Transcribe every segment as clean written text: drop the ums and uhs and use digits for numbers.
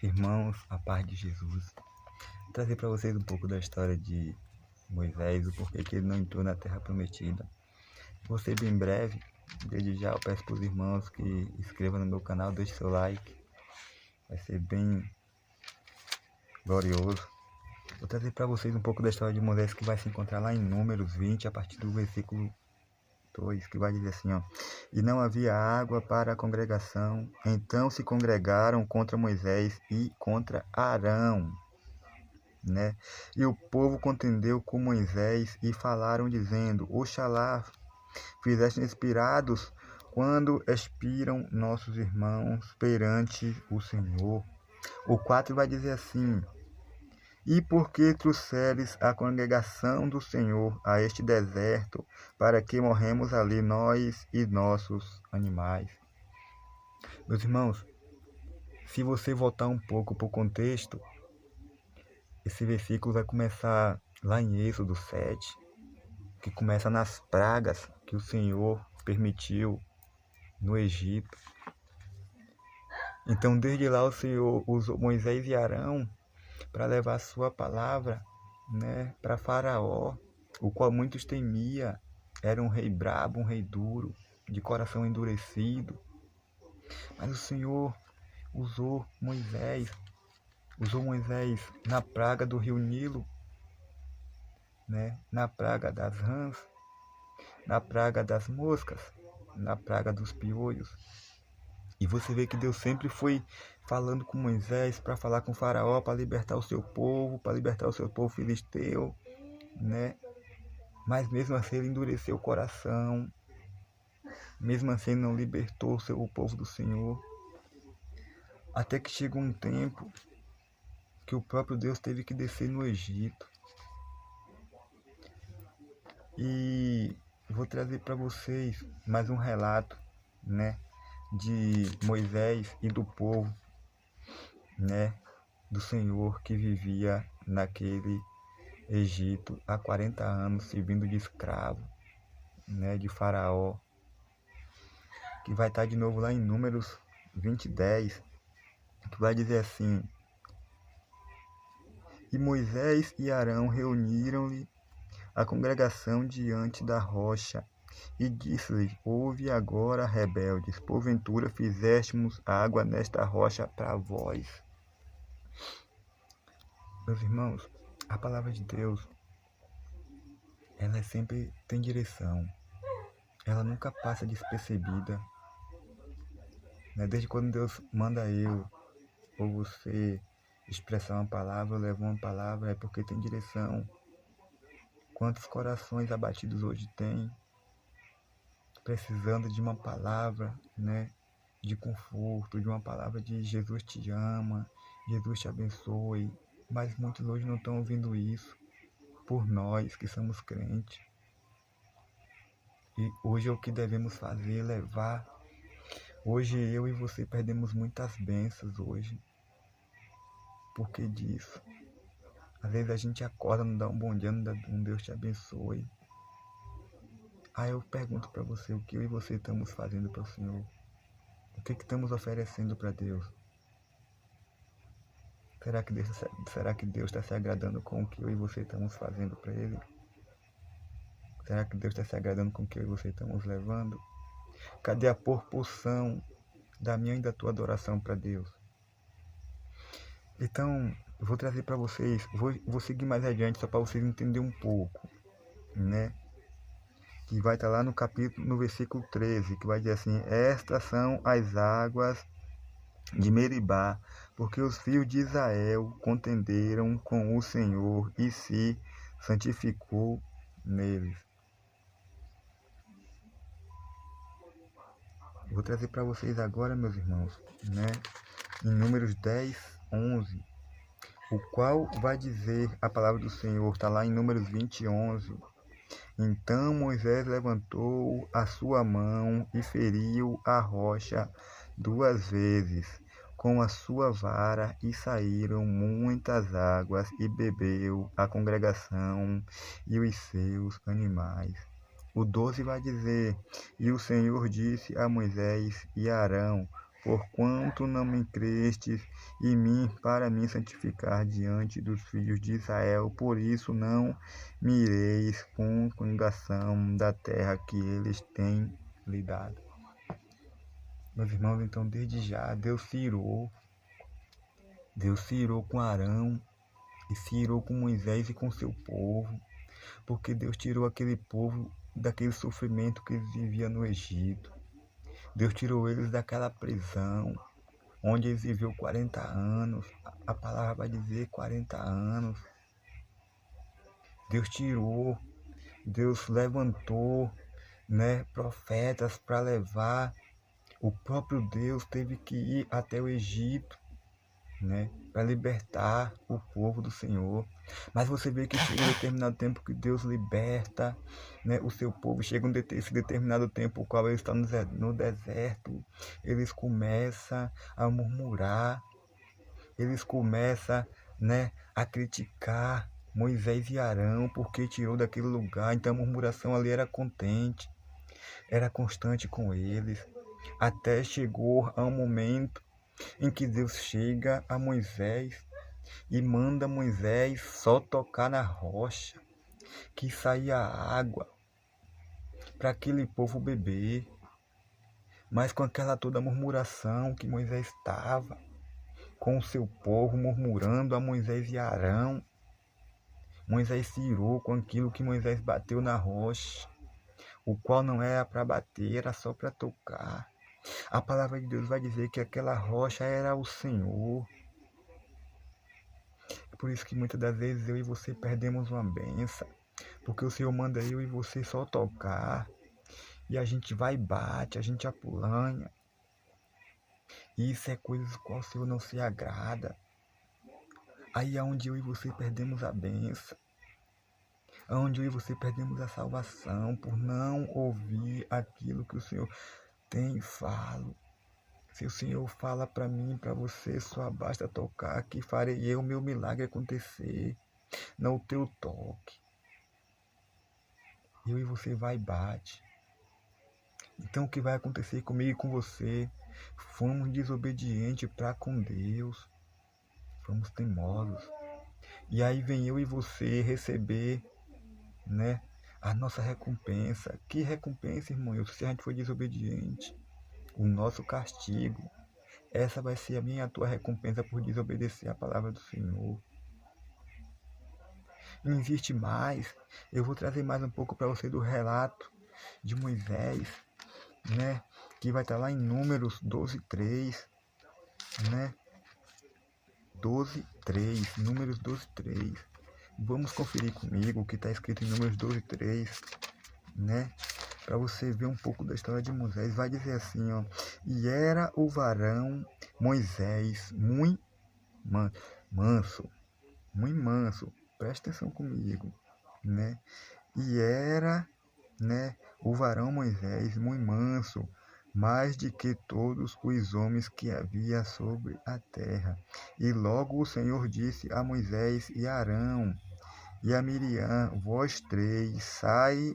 Irmãos, a paz de Jesus. Vou trazer para vocês um pouco da história de Moisés, o porquê que ele não entrou na Terra Prometida. Vou ser bem breve. Desde já eu peço para os irmãos que inscrevam no meu canal, deixem seu like. Vai ser bem glorioso. Vou trazer para vocês um pouco da história de Moisés, que vai se encontrar lá em Números 20, a partir do versículo 2, que vai dizer assim, ó: E não havia água para a congregação, então se congregaram contra Moisés e contra Arão, né? E o povo contendeu com Moisés e falaram dizendo: Oxalá fizessem expirados quando expiram nossos irmãos perante o Senhor. O 4 vai dizer assim: E por que trouxeres a congregação do Senhor a este deserto, para que morremos ali nós e nossos animais? Meus irmãos, se você voltar um pouco para o contexto, esse versículo vai começar lá em Êxodo 7, que começa nas pragas que o Senhor permitiu no Egito. Então, desde lá, o Senhor usou Moisés e Arão para levar a sua palavra, né, para Faraó, o qual muitos temia. Era um rei brabo, um rei duro, de coração endurecido. Mas o Senhor usou Moisés na praga do rio Nilo, né, na praga das rãs, na praga das moscas, na praga dos piolhos. E você vê que Deus sempre foi falando com Moisés para falar com o Faraó, para libertar o seu povo filisteu, né? Mas mesmo assim ele endureceu o coração, mesmo assim não libertou o povo do Senhor. Até que chegou um tempo que o próprio Deus teve que descer no Egito. E vou trazer para vocês mais um relato, né, de Moisés e do povo, né, do Senhor que vivia naquele Egito há 40 anos, servindo de escravo, né, de Faraó, que vai estar de novo lá em Números 20:10, que vai dizer assim: E Moisés e Arão reuniram-lhe a congregação diante da rocha, e disse-lhes: Ouve agora, rebeldes, porventura fizéssemos água nesta rocha para vós. Meus irmãos, a palavra de Deus, ela sempre tem direção. Ela nunca passa despercebida, né? Desde quando Deus manda eu ou você expressar uma palavra, ou levar uma palavra, é porque tem direção. Quantos corações abatidos hoje tem, precisando de uma palavra, né, de conforto, de uma palavra de Jesus te ama, Jesus te abençoe, mas muitos hoje não estão ouvindo isso por nós que somos crentes. E hoje é o que devemos fazer, levar. Hoje eu e você perdemos muitas bênçãos hoje. Por que disso? Às vezes a gente acorda, não dá um bom dia, não dá um Deus te abençoe. Aí eu pergunto para você, o que eu e você estamos fazendo para o Senhor? O que estamos oferecendo para Deus? Será que Deus está se agradando com o que eu e você estamos fazendo para Ele? Será que Deus está se agradando com o que eu e você estamos levando? Cadê a proporção da minha e da tua adoração para Deus? Então, eu vou trazer para vocês, vou seguir mais adiante só para vocês entenderem um pouco, né? Que vai estar lá no capítulo, no versículo 13, que vai dizer assim: Estas são as águas de Meribá, porque os filhos de Israel contenderam com o Senhor e se santificou neles. Vou trazer para vocês agora, meus irmãos, né, em Números 10:11, o qual vai dizer a palavra do Senhor, está lá em Números 20:11. Então Moisés levantou a sua mão e feriu a rocha 2 vezes com a sua vara, e saíram muitas águas, e bebeu a congregação e os seus animais. O 12 vai dizer: E o Senhor disse a Moisés e a Arão: porquanto não me crestes em mim para me santificar diante dos filhos de Israel. Por isso não me ireis com congregação da terra que eles têm lhe dado. Meus irmãos, então desde já Deus se irou com Arão e se irou com Moisés e com seu povo, porque Deus tirou aquele povo daquele sofrimento que eles viviam no Egito. Deus tirou eles daquela prisão, onde eles viveram 40 anos. A palavra vai dizer 40 anos. Deus tirou, Deus levantou, profetas para levar. O próprio Deus teve que ir até o Egito, para libertar o povo do Senhor. Mas você vê que chega um determinado tempo que Deus liberta, o seu povo. Chega esse determinado tempo, o qual eles estão no deserto, eles começam a murmurar, eles começam, a criticar Moisés e Arão, porque tirou daquele lugar. Então a murmuração ali era contente, era constante com eles, até chegou a um momento em que Deus chega a Moisés e manda Moisés só tocar na rocha, que saía água para aquele povo beber. Mas com aquela toda murmuração que Moisés estava, com o seu povo murmurando a Moisés e Arão, Moisés se irou com aquilo que Moisés bateu na rocha, o qual não era para bater, era só para tocar. A palavra de Deus vai dizer que aquela rocha era o Senhor. É por isso que muitas das vezes eu e você perdemos uma bênção, porque o Senhor manda eu e você só tocar, e a gente vai e bate, a gente apulanha. E isso é coisas com o Senhor não se agrada. Aí é onde eu e você perdemos a bênção, onde eu e você perdemos a salvação, por não ouvir aquilo que o Senhor tem e fala. Se o Senhor fala para mim, para você, só basta tocar, que farei eu o meu milagre acontecer, não o teu toque. Eu e você vai e bate. Então o que vai acontecer comigo e com você? Fomos desobedientes para com Deus, fomos teimosos. E aí vem eu e você receber, a nossa recompensa. Que recompensa, irmão? Se a gente for desobediente, o nosso castigo. Essa vai ser a minha e a tua recompensa por desobedecer a palavra do Senhor. Não existe mais. Eu vou trazer mais um pouco para você do relato de Moisés, que vai estar lá em Números 12:3, 12:3, Números 12:3. Vamos conferir comigo o que está escrito em Números 12:3, para você ver um pouco da história de Moisés. Vai dizer assim, ó: e era o varão Moisés muito manso, presta atenção comigo, e era, o varão Moisés muito manso, mais de que todos os homens que havia sobre a terra. E logo o Senhor disse a Moisés e a Arão e a Miriam: vós três, sai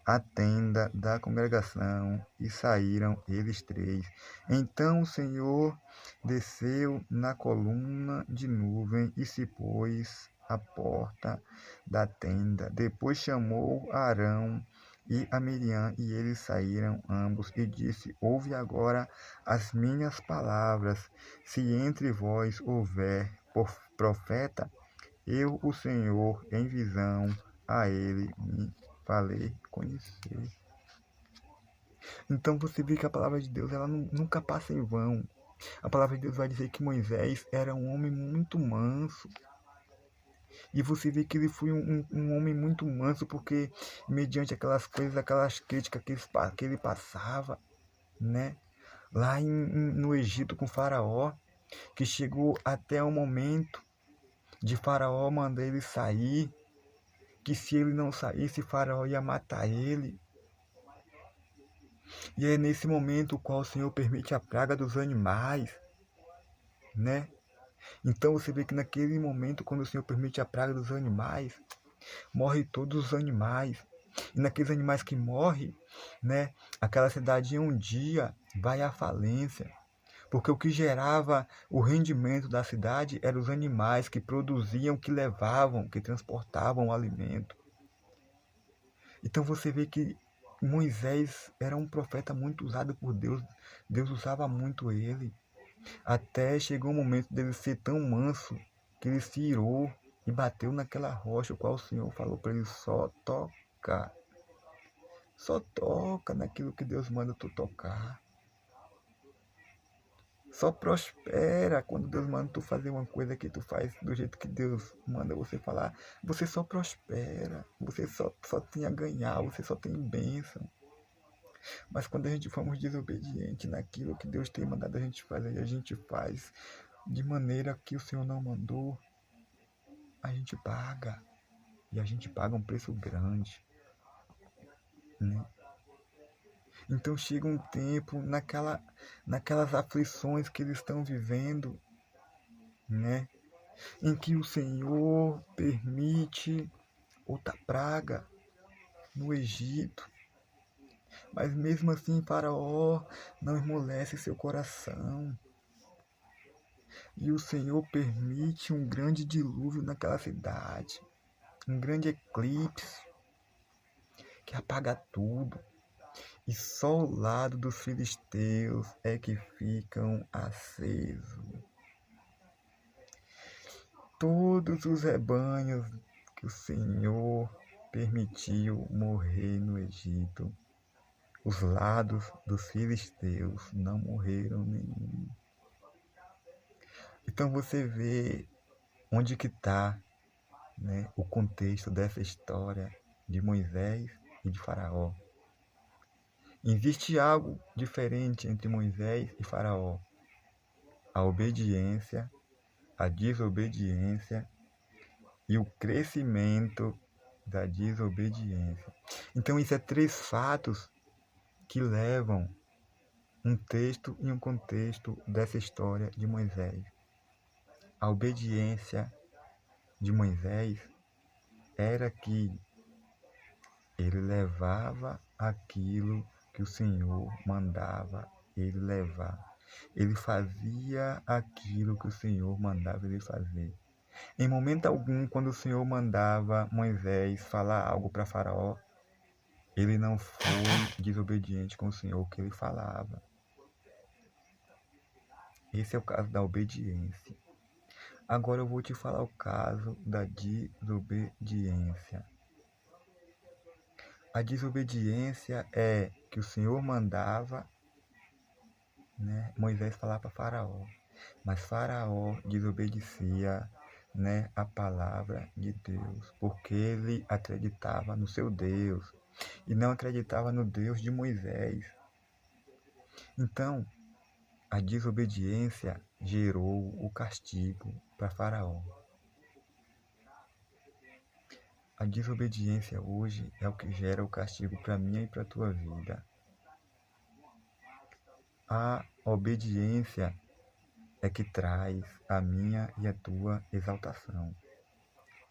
a tenda da congregação. E saíram eles três. Então o Senhor desceu na coluna de nuvem e se pôs à porta da tenda. Depois chamou Arão e a Miriam, e eles saíram ambos, e disse: ouve agora as minhas palavras. Se entre vós houver profeta, eu, o Senhor, em visão, a ele me falei conhecer. Então você vê que a palavra de Deus, ela nunca passa em vão. A palavra de Deus vai dizer que Moisés era um homem muito manso. E você vê que ele foi um homem muito manso, porque mediante aquelas coisas, aquelas críticas que ele passava, lá no Egito com Faraó, que chegou até o momento de Faraó mandar ele sair, que se ele não saísse, Faraó ia matar ele. E é nesse momento o qual o Senhor permite a praga dos animais, Então você vê que naquele momento, quando o Senhor permite a praga dos animais, morre todos os animais. E naqueles animais que morrem, aquela cidade em um dia vai à falência. Porque o que gerava o rendimento da cidade eram os animais que produziam, que levavam, que transportavam o alimento. Então você vê que Moisés era um profeta muito usado por Deus. Deus usava muito ele. Até chegou um momento dele ser tão manso que ele se irou e bateu naquela rocha, o qual o Senhor falou para ele: só toca. Só toca naquilo que Deus manda tu tocar. Só prospera quando Deus manda tu fazer uma coisa que tu faz do jeito que Deus manda você falar. Você só prospera. Você só tem a ganhar. Você só tem bênção. Mas quando a gente formos desobedientes naquilo que Deus tem mandado a gente fazer, e a gente faz de maneira que o Senhor não mandou, a gente paga. E a gente paga um preço grande, né? Então chega um tempo naquelas aflições que eles estão vivendo, né? Em que o Senhor permite outra praga no Egito. Mas mesmo assim Faraó não amolece seu coração. E o Senhor permite um grande dilúvio naquela cidade. Um grande eclipse que apaga tudo. E só o lado dos filisteus é que ficam acesos. Todos os rebanhos que o Senhor permitiu morrer no Egito, os lados dos filisteus não morreram nenhum. Então você vê onde que está, né, o contexto dessa história de Moisés e de Faraó. Existe algo diferente entre Moisés e Faraó: a obediência, a desobediência e o crescimento da desobediência. Então, isso é 3 fatos que levam um texto e um contexto dessa história de Moisés. A obediência de Moisés era que ele levava aquilo que o Senhor mandava ele levar. Ele fazia aquilo que o Senhor mandava ele fazer. Em momento algum, quando o Senhor mandava Moisés falar algo para Faraó, ele não foi desobediente com o Senhor que ele falava. Esse é o caso da obediência. Agora eu vou te falar o caso da desobediência. A desobediência é que o Senhor mandava, né, Moisés falar para Faraó, mas Faraó desobedecia, né, a palavra de Deus, porque ele acreditava no seu Deus e não acreditava no Deus de Moisés. Então, a desobediência gerou o castigo para Faraó. A desobediência hoje é o que gera o castigo para mim e para a tua vida. A obediência é que traz a minha e a tua exaltação,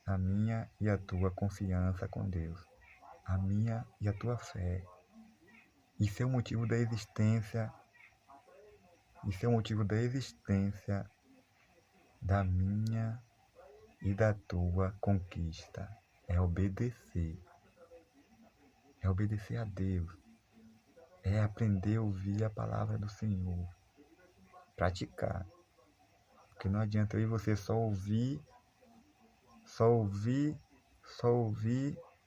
a minha e a tua confiança com Deus, a minha e a tua fé. Isso é o motivo da existência, da minha e da tua conquista. É obedecer a Deus, é aprender a ouvir a palavra do Senhor, praticar. Porque não adianta eu e você só ouvir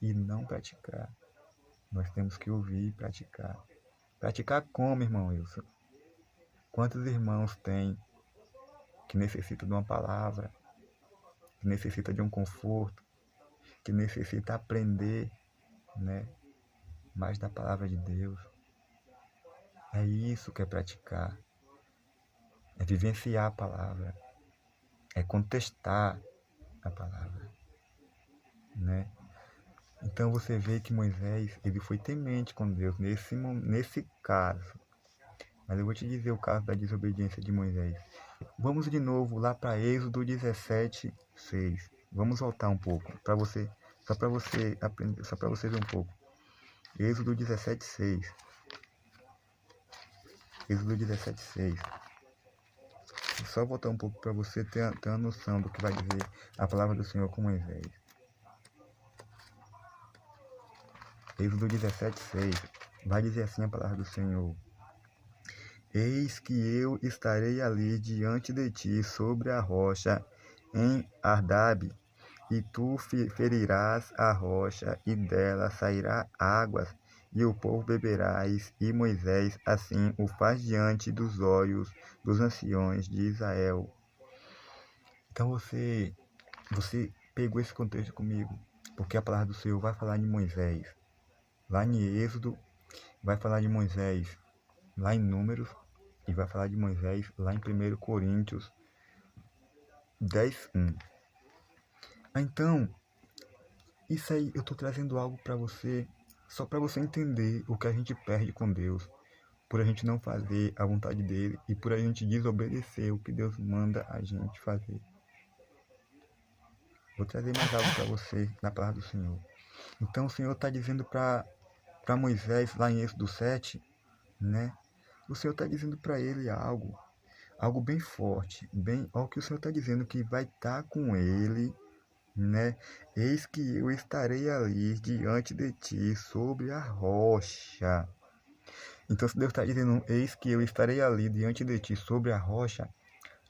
e não praticar. Nós temos que ouvir e praticar. Praticar como, irmão Wilson? Quantos irmãos tem que necessitam de uma palavra, que necessita de um conforto, que necessita aprender, né, mais da palavra de Deus? É isso que é praticar. É vivenciar a palavra. É contestar a palavra, né? Então você vê que Moisés, ele foi temente com Deus nesse caso. Mas eu vou te dizer o caso da desobediência de Moisés. Vamos de novo lá para Êxodo 17:6. Vamos voltar um pouco, só para você aprender, só para você ver um pouco. Êxodo 17:6. Êxodo 17:6. só voltar um pouco para você ter uma noção do que vai dizer a palavra do Senhor com Moisés. Êxodo 17:6 vai dizer assim a palavra do Senhor: Eis que eu estarei ali diante de ti sobre a rocha em Ardab, e tu ferirás a rocha, e dela sairá águas, e o povo beberás. E Moisés assim o faz diante dos olhos dos anciões de Israel. Então você pegou esse contexto comigo, porque a palavra do Senhor vai falar de Moisés lá em Êxodo, vai falar de Moisés lá em Números, e vai falar de Moisés lá em 1 Coríntios 10:1. Então, isso aí eu estou trazendo algo para você, só para você entender o que a gente perde com Deus, por a gente não fazer a vontade dele e por a gente desobedecer o que Deus manda a gente fazer. Vou trazer mais algo para você na palavra do Senhor. Então o Senhor está dizendo para Moisés, lá em Êxodo 7, né? O Senhor está dizendo para ele algo bem forte, bem, ó, que o Senhor está dizendo que vai estar com ele, né? Eis que eu estarei ali diante de ti sobre a rocha. Então, se Deus está dizendo, eis que eu estarei ali diante de ti sobre a rocha,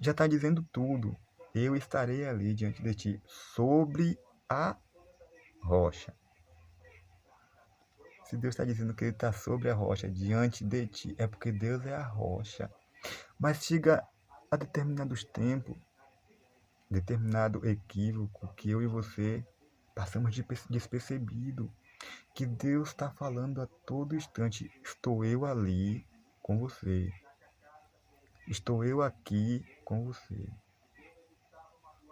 já está dizendo tudo. Eu estarei ali diante de ti sobre a rocha. Se Deus está dizendo que ele está sobre a rocha, diante de ti, é porque Deus é a rocha. Mas chega a determinados tempos, determinado equívoco, que eu e você passamos despercebido, que Deus está falando a todo instante: estou eu ali com você, estou eu aqui com você.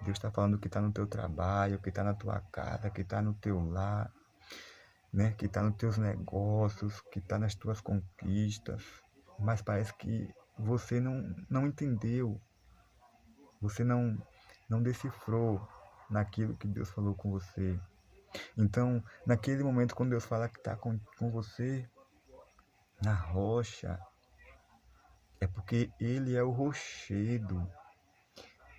Deus está falando que está no teu trabalho, que está na tua casa, que está no teu lar, né? Que está nos teus negócios, que está nas tuas conquistas, mas parece que você não entendeu, você não decifrou naquilo que Deus falou com você. Então, naquele momento, quando Deus fala que está com você na rocha, é porque Ele é o rochedo.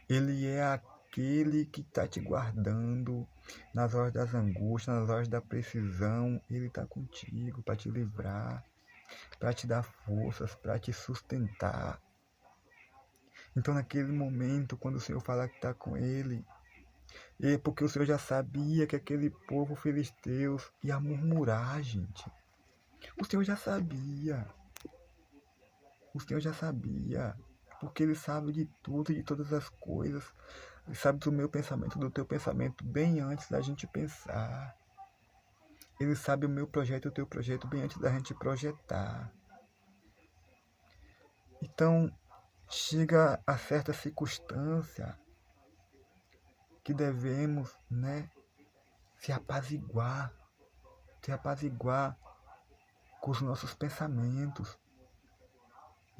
Ele é aquele que está te guardando nas horas das angústias, nas horas da precisão. Ele está contigo para te livrar, para te dar forças, para te sustentar. Então, naquele momento, quando o Senhor fala que está com Ele, é porque o Senhor já sabia que aquele povo filisteu ia murmurar, gente. O Senhor já sabia. O Senhor já sabia. Porque Ele sabe de tudo, de todas as coisas. Ele sabe do meu pensamento, do teu pensamento, bem antes da gente pensar. Ele sabe o meu projeto e o teu projeto bem antes da gente projetar. Então, chega a certa circunstância que devemos, né, se apaziguar com os nossos pensamentos,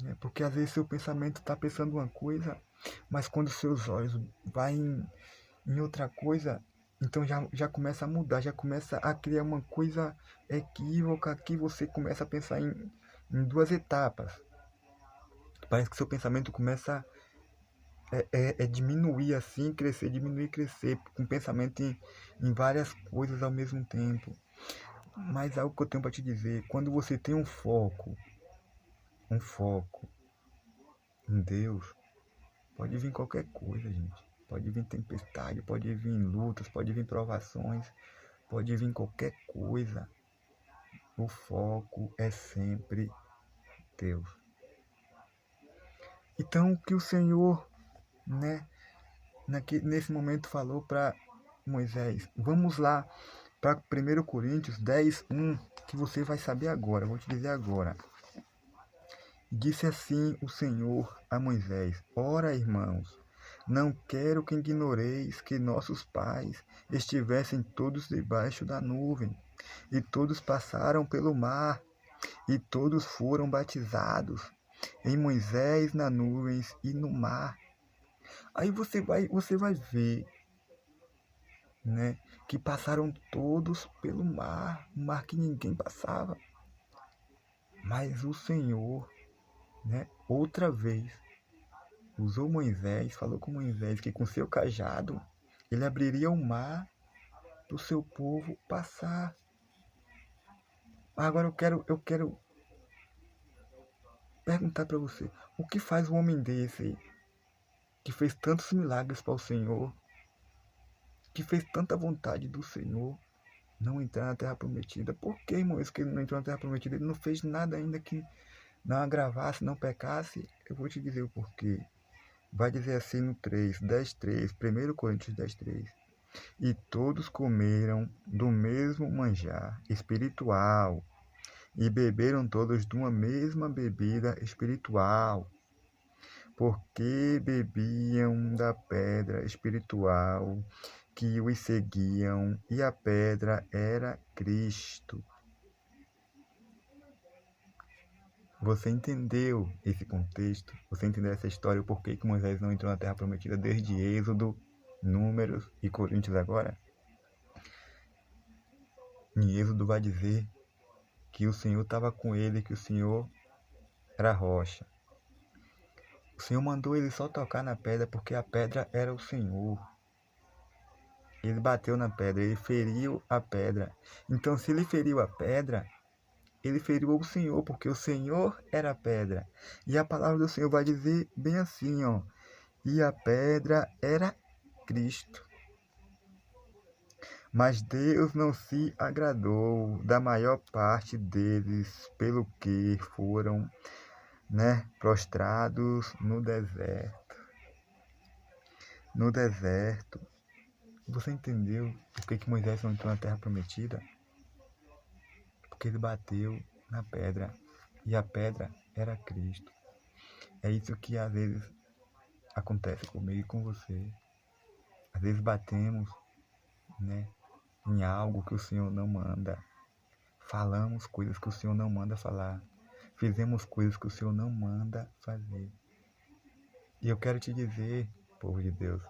né? Porque às vezes seu pensamento está pensando uma coisa, mas quando seus olhos vão em outra coisa, então já começa a mudar, já começa a criar uma coisa equívoca, que você começa a pensar em duas etapas. Parece que seu pensamento começa diminuir assim, crescer, diminuir, crescer, com pensamento em várias coisas ao mesmo tempo. Mas algo que eu tenho para te dizer: quando você tem um foco em Deus, pode vir qualquer coisa, gente. Pode vir tempestade, pode vir lutas, pode vir provações, pode vir qualquer coisa. O foco é sempre Deus. Então, o que o Senhor, né, nesse momento falou para Moisés: vamos lá para 1 Coríntios 10:1, que você vai saber agora, eu vou te dizer agora. Disse assim o Senhor a Moisés: ora, irmãos, não quero que ignoreis que nossos pais estivessem todos debaixo da nuvem, e todos passaram pelo mar, e todos foram batizados em Moisés, nas nuvens e no mar. Aí você vai ver, né, que passaram todos pelo mar, um mar que ninguém passava. Mas o Senhor, né, outra vez, usou Moisés, falou com Moisés que com seu cajado ele abriria o mar para o seu povo passar. Agora eu quero perguntar para você, o que faz um homem desse, que fez tantos milagres para o Senhor, que fez tanta vontade do Senhor, não entrar na Terra Prometida? Por que, irmão, isso que ele não entrou na Terra Prometida? Ele não fez nada ainda que não agravasse, não pecasse. Eu vou te dizer o porquê. Vai dizer assim no 3, 10:3, 1 Coríntios 10:3. E todos comeram do mesmo manjar espiritual e beberam todos de uma mesma bebida espiritual, porque bebiam da pedra espiritual que os seguiam, e a pedra era Cristo. Você entendeu esse contexto? Você entendeu essa história? O porquê que Moisés não entrou na Terra Prometida desde Êxodo, Números e Coríntios agora? Em Êxodo vai dizer que o Senhor estava com ele, que o Senhor era a rocha. O Senhor mandou ele só tocar na pedra porque a pedra era o Senhor. Ele bateu na pedra, ele feriu a pedra. Então, se ele feriu a pedra, ele feriu o Senhor, porque o Senhor era a pedra. E a palavra do Senhor vai dizer bem assim, ó. E a pedra era Cristo. Mas Deus não se agradou da maior parte deles, pelo que foram, prostrados no deserto. No deserto. Você entendeu por que Moisés não entrou na Terra Prometida? Porque ele bateu na pedra. E a pedra era Cristo. É isso que às vezes acontece comigo e com você. Às vezes batemos, em algo que o Senhor não manda. Falamos coisas que o Senhor não manda falar. Fizemos coisas que o Senhor não manda fazer. E eu quero te dizer, povo de Deus,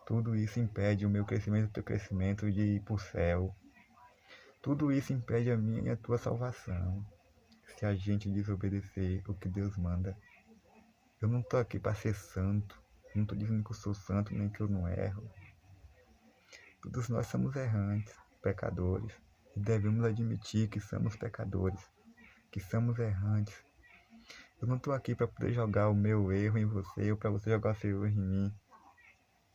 tudo isso impede o meu crescimento e o teu crescimento de ir para o céu. Tudo isso impede a minha e a tua salvação. Se a gente desobedecer o que Deus manda. Eu não estou aqui para ser santo. Não estou dizendo que eu sou santo, nem que eu não erro. Todos nós somos errantes, pecadores. E devemos admitir que somos pecadores, que somos errantes. Eu não estou aqui para poder jogar o meu erro em você ou para você jogar o seu erro em mim.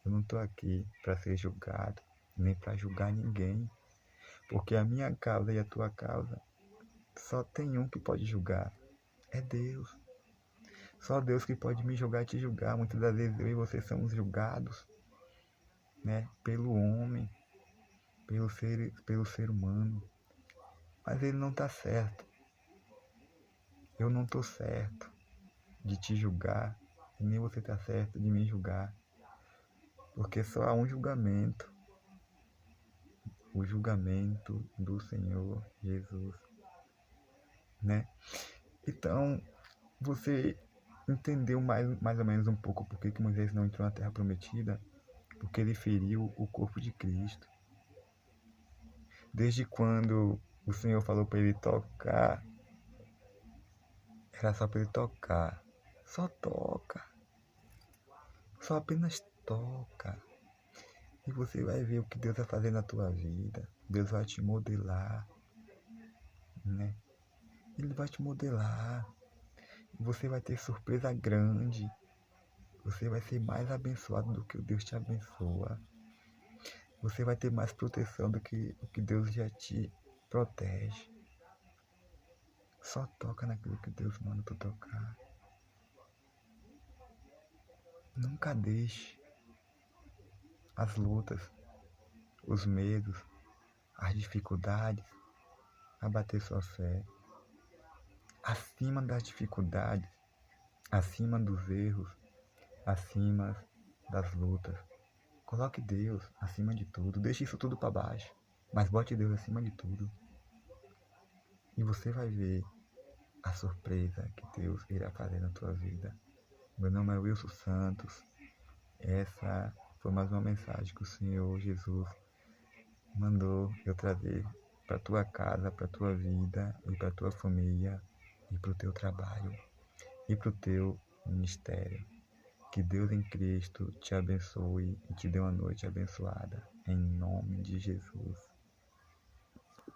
Eu não estou aqui para ser julgado, nem para julgar ninguém. Porque a minha causa e a tua causa, só tem um que pode julgar. É Deus. Só Deus que pode me julgar e te julgar. Muitas das vezes eu e você somos julgados, pelo homem, pelo ser humano. Mas ele não está certo. Eu não estou certo de te julgar, e nem você está certo de me julgar. Porque só há um julgamento. O julgamento do Senhor Jesus. Então, você entendeu mais ou menos um pouco por que Moisés não entrou na Terra Prometida? Porque ele feriu o corpo de Cristo. Desde quando o Senhor falou para ele tocar, era só para ele tocar. Só toca. Só apenas toca. E você vai ver o que Deus vai fazer na tua vida. Deus vai te modelar. Ele vai te modelar. E você vai ter surpresa grande. Você vai ser mais abençoado do que o Deus te abençoa. Você vai ter mais proteção do que o que Deus já te protege. Só toca naquilo que Deus manda tu tocar. Nunca deixe as lutas, os medos, as dificuldades abater sua fé. Acima das dificuldades, acima dos erros, acima das lutas. Coloque Deus acima de tudo. Deixe isso tudo para baixo. Mas bote Deus acima de tudo. E você vai ver a surpresa que Deus irá fazer na tua vida. Meu nome é Wilson Santos. Essa foi mais uma mensagem que o Senhor Jesus mandou eu trazer para tua casa, para tua vida e para tua família e para o teu trabalho e para o teu ministério. Que Deus em Cristo te abençoe e te dê uma noite abençoada. Em nome de Jesus.